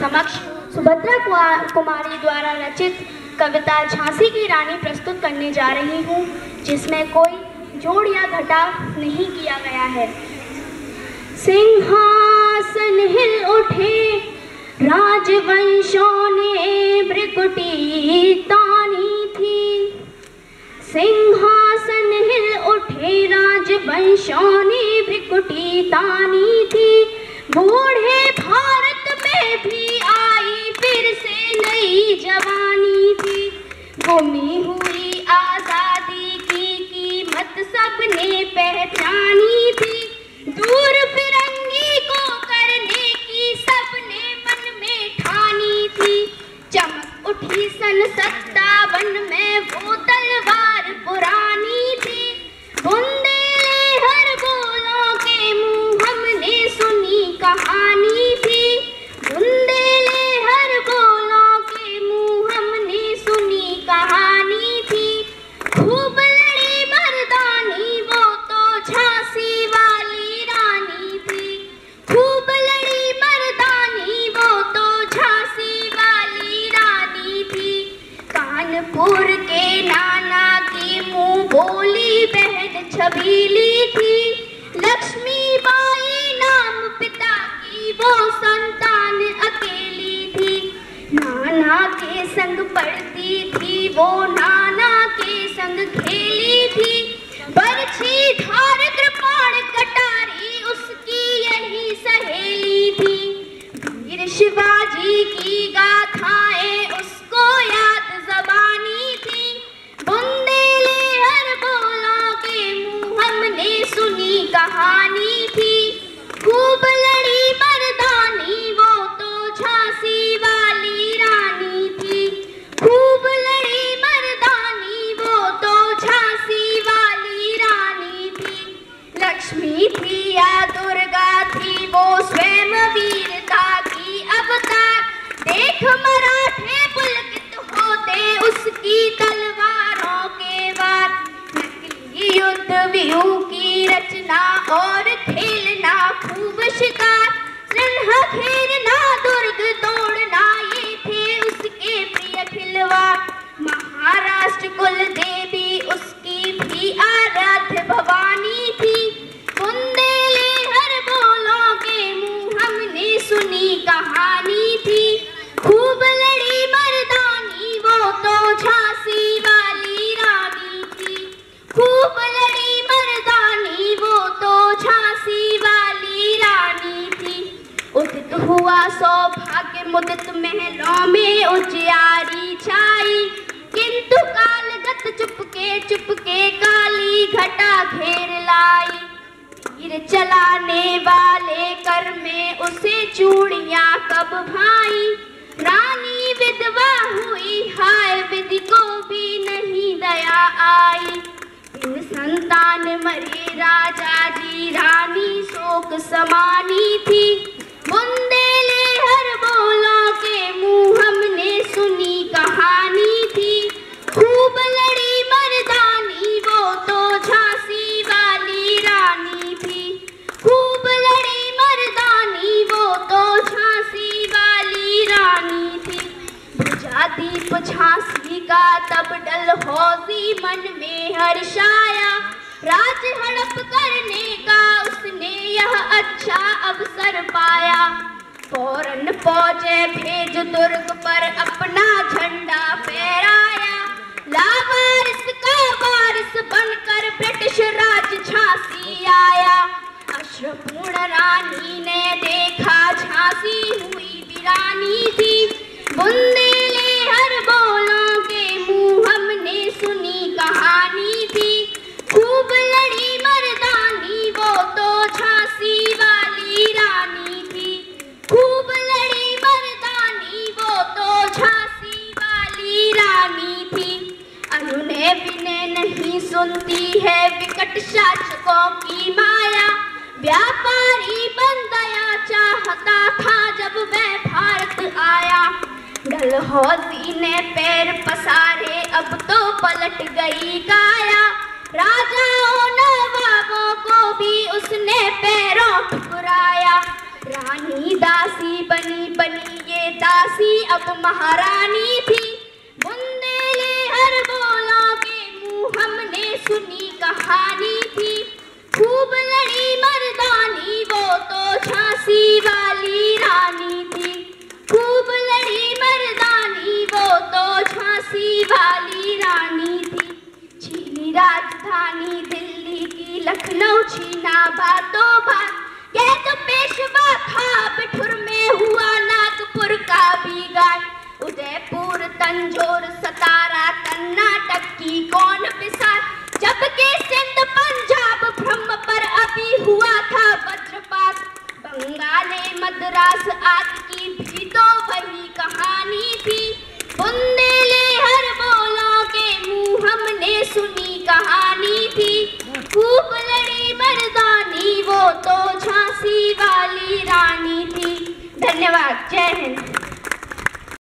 समक्ष सुभद्रा कुमारी द्वारा रचित कविता झांसी की रानी प्रस्तुत करने जा रही हूँ, जिसमें कोई जोड़ या घटाव नहीं किया गया है। सिंहासन हिल उठे राजवंशों ने भ्रिकुटी तानी थी। सिंहासन हिल उठे राजवंशों ने भ्रिकुटी तानी थी। बूढ़े भारत में भी आई फिर से नई जवानी थी। गुमी हुई आजादी की कीमत सबने पहचानी थी। दूर फिरंगी को करने की सबने मन में ठानी थी। चमक उठी सन 57 में वो तलवार पुरानी थी। बुंदेले हर बोलों के मुंह हमने सुनी कहानी थी। बुंदेले हर बोलों के मुंह हमने सुनी कहानी थी। खूब लड़ी मर्दानी वो तो झांसी वाली रानी थी। खूब लड़ी मर्दानी वो तो झांसी वाली रानी थी। कानपुर के नाना की मुंह बोली बहन छबीली थी। लक्ष्मीबाई नाम पिता की वो संतान अकेली थी। नाना के संग पढ़ती थी वो, नाना के संग खेली थी। बरछी धार कृपाण कटारी उसकी यही सहेली थी। वीर शिवाजी की गाथाएं उसको याद ज़बानी थी। बुंदेले हर बोलों के मुंह हमने सुनी कहानी थी। खूब लड़ी मर्दानी वो तो झांसी वाली रानी थी। खूब लड़ी मर्दानी वो तो झांसी वाली रानी थी। लक्ष्मी थी या दुर्गा थी वो स्वयं वीरता की अवतार। देख मराठे पुलकित होते उसकी तलवारों के वार। नकली युद्ध व्यूह की रचना और खेलना खूब शिकार। सिंह घेरना दुर्ग तोड़ना ये थे उसके प्रिय खिलवाड़। महाराष्ट्र कुल देवी उसकी भी आराध्य भवानी थी। बुंदेले हर बोलों के मुंह हमने सुनी कहानी थी। खूब लड़ी मर्दानी वो तो झांसी वाली रानी थी। खूब लड़ी मर्दानी वो तो झांसी वाली रानी थी। उदित हुआ सौभाग्य मुदित महलों में उजियारी छाई। किंतु कालगत चुपके काली घटा घेर लाई। तीर चलाने वाले कर में उसे चूड़ियां कब भाई। रानी विधवा हुई हाय विधि को भी नहीं दया आई। इन संतान मरे राजा जी रानी शोक समानी थी। बुंदेले हर बोलों के मुंह हमने सुनी कहानी थी। खूब लड़ी मर्दानी वो तो झांसी वाली रानी थी। खूब लड़ी मर्दानी वो तो झांसी वाली रानी थी। बुझा दीप झांसी का तब डलहौजी मन में हर्षाया। राज हड़प करने का उसने यह अच्छा अवसर पाया। फौरन फौजें भेज दुर्ग पर अपना झंडा फहराया। लावारिस का वारिस बनकर ब्रिटिश राज झांसी आया। अश्रुपूर्ण रानी ने देखा झांसी हुई वीरानी थी। बुंदेले हर बोलों के मुंह हमने सुनी कहानी थी। खूब लड़ी मर्दानी वो तो झांसी वाली रानी थी। खूब लड़ी मर्दानी वो तो झांसी वाली रानी थी। अनुनय विनय नहीं सुनती है विकट शासकों की माया। व्यापारी बन गया चाहता था जब वह भारत आया। डलहौजी ने पैर पसारे अब तो पलट गई काया। राजाओं नवाबों को भी उसने पैरों ठुकराया। रानी दासी बनी बनी ये झांसी अब महारानी थी। बुंदेलहर बोलों के मुँह हमने सुनी कहानी थी। खूब लड़ी मर्दानी वो तो झांसी वाली रानी थी। खूब लड़ी मर्दानी वो तो झांसी वाली रानी थी। छीनी राजधानी दिल्ली की, लखनऊ छीना बातों बात। यह तो पेशवा था बिठुर में हुआ नागपुर का भी गाट। उदयपुर तंजौर सतारा कर्नाटक की कौन बिसात। जबकि सिंध पंजाब ब्रह्म पर अभी हुआ था वज्रपात। बंगाले मद्रास आदि की भी तो वही कहानी थी। बुंदेलहर बोलों के मुँह हमने सुनी कहानी थी। खूब लड़ी मर्दानी वो तो झांसी वाली रानी थी। धन्यवाद। जय हिंद।